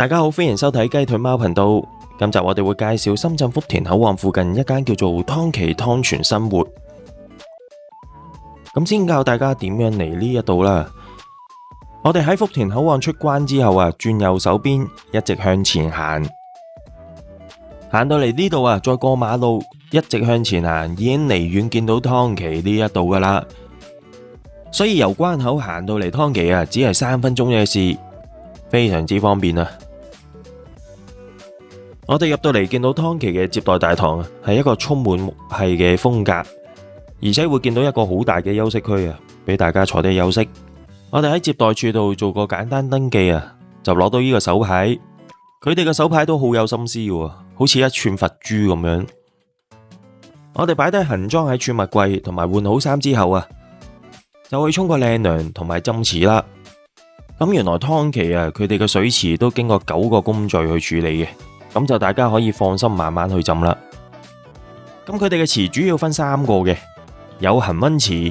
大家好，歡迎收睇雞腿貓頻道。今集我哋會介紹深圳福田口岸附近一間叫做湯奇湯泉生活。咁先教大家點樣嚟呢一度啦。我哋喺福田口岸出關之後轉右手邊，一直向前行，行到嚟呢度再過馬路，一直向前行，已經離遠見到湯奇呢一度噶啦。所以由關口行到嚟湯奇只係3分鐘嘅事，非常之方便啊！我哋入到嚟見到湯奇嘅接待大堂係一個充滿木系嘅風格，而且會見到一個好大嘅休息區俾大家坐低休息。我哋喺接待處度做個簡單登記就攞到呢個手牌。佢哋嘅手牌都好有心思嘅，好似一串佛珠咁樣。我哋擺低行裝喺儲物櫃，同埋換好衫之後就去沖個靚涼同埋浸池啦。咁原來湯奇佢哋嘅水池都經過9個工序去處理嘅，咁就大家可以放心慢慢去浸啦。咁佢哋嘅池主要分3個嘅，有恒溫池、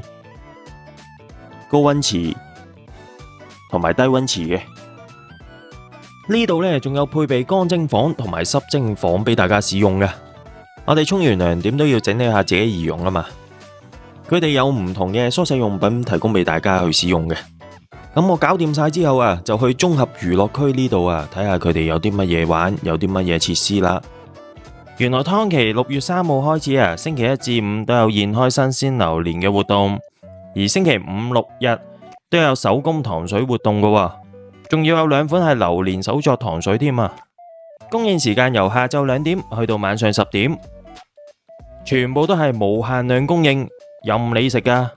高溫池同埋低溫池嘅。呢度呢仲有配備乾蒸房同埋濕蒸房俾大家使用嘅。我哋沖完涼點都要整理下自己儀容啊嘛。佢哋有唔同嘅梳洗用品提供俾大家去使用嘅。咁我搞掂晒之後就去綜合娛樂區呢度睇下佢哋有啲乜嘢玩，有啲乜嘢設施啦。原來湯奇6月3號開始星期1至5都有現開新鮮榴蓮嘅活動，而星期5、6日都有手工糖水活動噶，仲要有2款係榴蓮手作糖水添啊！供應時間由下晝2點去到晚上10點，全部都係無限量供應，任你食噶，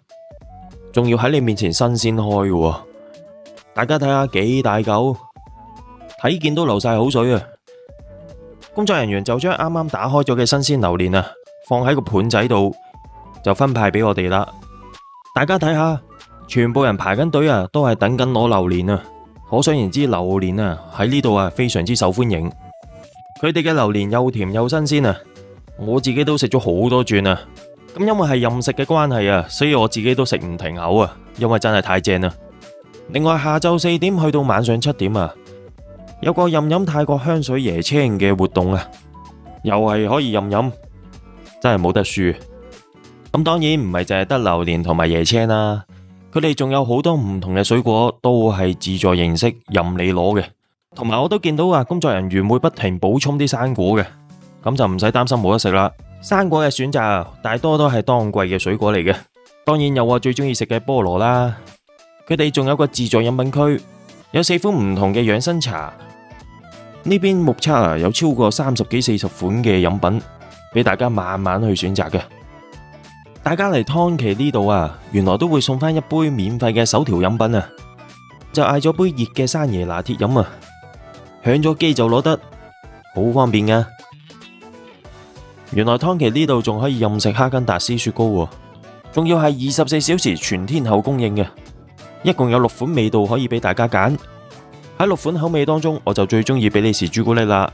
仲要喺你面前新鮮開嘅。大家睇下幾大嚿，睇見都流晒口水啊！工作人員就將啱啱打開咗嘅新鮮榴蓮放喺個盤仔度，就分派俾我哋啦。大家睇下，全部人排緊隊都係等緊攞榴蓮啊！可想而知，榴蓮喺呢度非常之受歡迎。佢哋嘅榴蓮又甜又新鮮我自己都食咗好多轉啊！咁因為係任食嘅關係所以我自己都食唔停口因為真係太正啦。另外下晝4點去到晚上7點有個任飲泰國香水椰青嘅活動又係可以任飲，真係冇得輸。咁當然唔係淨係得榴蓮同埋椰青啦，佢哋仲有好多唔同嘅水果都係自助形式任你攞嘅。同埋我都見到工作人員會不停補充啲生果嘅，咁就唔使擔心冇得食啦。生果嘅選擇大多都係當季嘅水果嚟嘅，當然有我最中意食嘅菠蘿啦。佢哋仲有個自助飲品區，有4款唔同嘅養生茶。呢邊目測有超過30幾40款嘅飲品俾大家慢慢去選擇嘅。大家嚟湯奇呢度原來都會送翻一杯免費嘅手調飲品就嗌咗杯熱嘅山椰拿鐵飲響咗機就攞得，好方便噶。原來湯奇呢度仲可以任食哈根達斯雪糕仲要係24小時全天候供應嘅。一共有6款味道可以俾大家揀，喺6款口味當中，我就最中意比利時朱古力啦。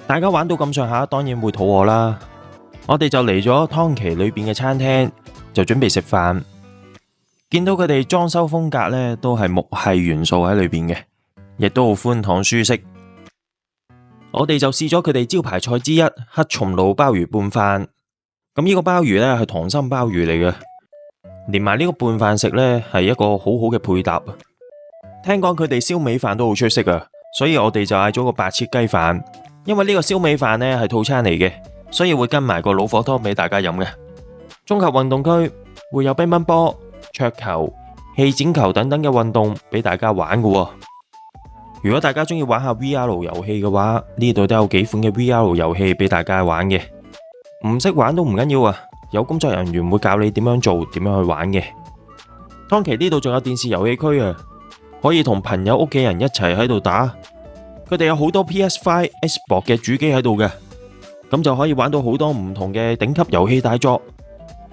大家玩到咁上下，當然會肚餓啦。我哋就嚟咗湯奇裏邊嘅餐廳，就準備食飯。見到佢哋裝修風格呢，都係木系元素喺裏邊嘅，亦都好寬敞舒適。我哋就試咗佢哋招牌菜之一黑松露鮑魚拌飯。咁呢個鮑魚呢，係溏心鮑魚嚟嘅。連埋呢個拌飯食呢，係一個好好嘅配搭。聽講佢哋燒味飯都好出色所以我哋就嗌咗個白切雞飯。因為呢個燒味飯呢係套餐嚟嘅，所以會跟埋個老火湯俾大家飲嘅。綜合運動區會有乒乓波、桌球、氣剪球等等嘅運動俾大家玩嘅。如果大家中意玩下 VR 遊戲嘅話，呢度都有幾款嘅 VR 遊戲俾大家玩嘅。唔識玩都唔緊要有工作人員會教你點樣做，點樣去玩嘅。湯奇呢度仲有電視遊戲區可以同朋友屋企人一齊喺度打。佢哋有好多 PS5、Xbox 嘅主機喺度嘅，咁就可以玩到好多唔同嘅頂級遊戲大作，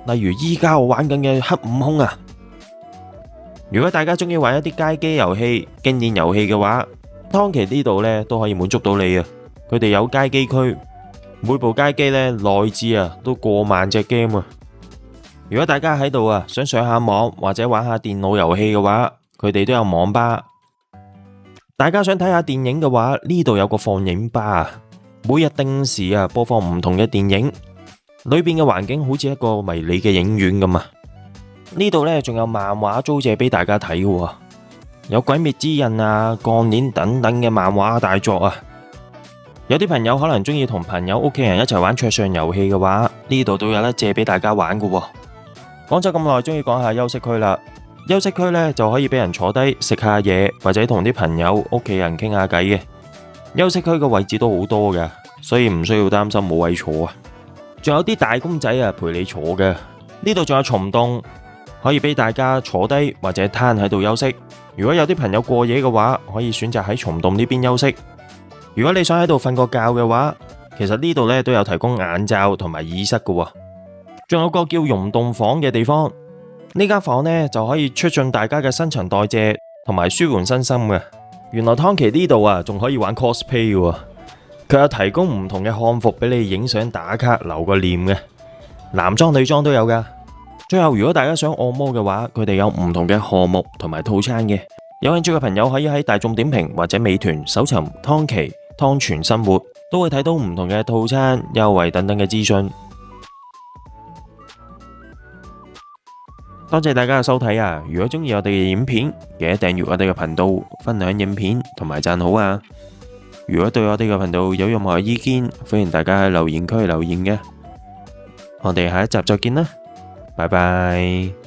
例如依家我玩緊嘅黑悟空如果大家中意玩一啲街機遊戲、經典遊戲嘅話，湯奇呢度呢都可以滿足到你佢哋有街機區。每部街機呢內置都過萬隻 game 如果大家喺度想上下網或者玩下電腦遊戲嘅話，佢哋都有網吧。大家想睇下電影嘅話，呢度有個放映吧啊，每日定時啊播放唔同嘅電影，裏邊嘅環境好似一個迷你嘅影院咁啊。呢度呢仲有漫畫租借俾大家睇嘅，有《鬼滅之刃》啊、鋼鍊等等嘅漫畫大作啊。有啲朋友可能中意同朋友、屋企人一齊玩桌上遊戲嘅話，呢度都有得借俾大家玩嘅。講咗咁耐，終於講下休息區啦。休息區呢就可以俾人坐低食下嘢，或者同啲朋友、屋企人傾下偈嘅。休息區嘅位置都好多㗎，所以唔需要擔心冇位坐啊。仲有啲大公仔啊陪你坐嘅。呢度仲有蟲洞，可以俾大家坐低或者攤喺度休息。如果有啲朋友過夜嘅話，可以選擇喺蟲洞呢邊休息。如果你想喺度瞓個覺嘅話，其實呢度呢都有提供眼罩同埋耳塞嘅。仲有個叫溶洞房嘅地方。呢間房呢就可以促進大家嘅新陳代謝同埋舒緩身心嘅。原來湯奇呢度啊仲可以玩 cosplay 嘅，佢有提供唔同嘅漢服俾你影相打卡留個念嘅，男裝女裝都有噶。最後如果大家想按摩嘅話，佢哋有唔同嘅項目同埋套餐嘅。有興趣嘅朋友可以喺大眾點評或者美團搜尋湯奇湯泉生活，都會睇到唔同嘅套餐優惠等等嘅資訊。多謝大家嘅收睇啊！如果中意我哋嘅影片，記得訂閱我哋嘅頻道，分享影片同埋讚好啊！如果對我哋嘅頻道有任何意見，歡迎大家喺留言區留言嘅。我哋下一集再見啦，拜拜。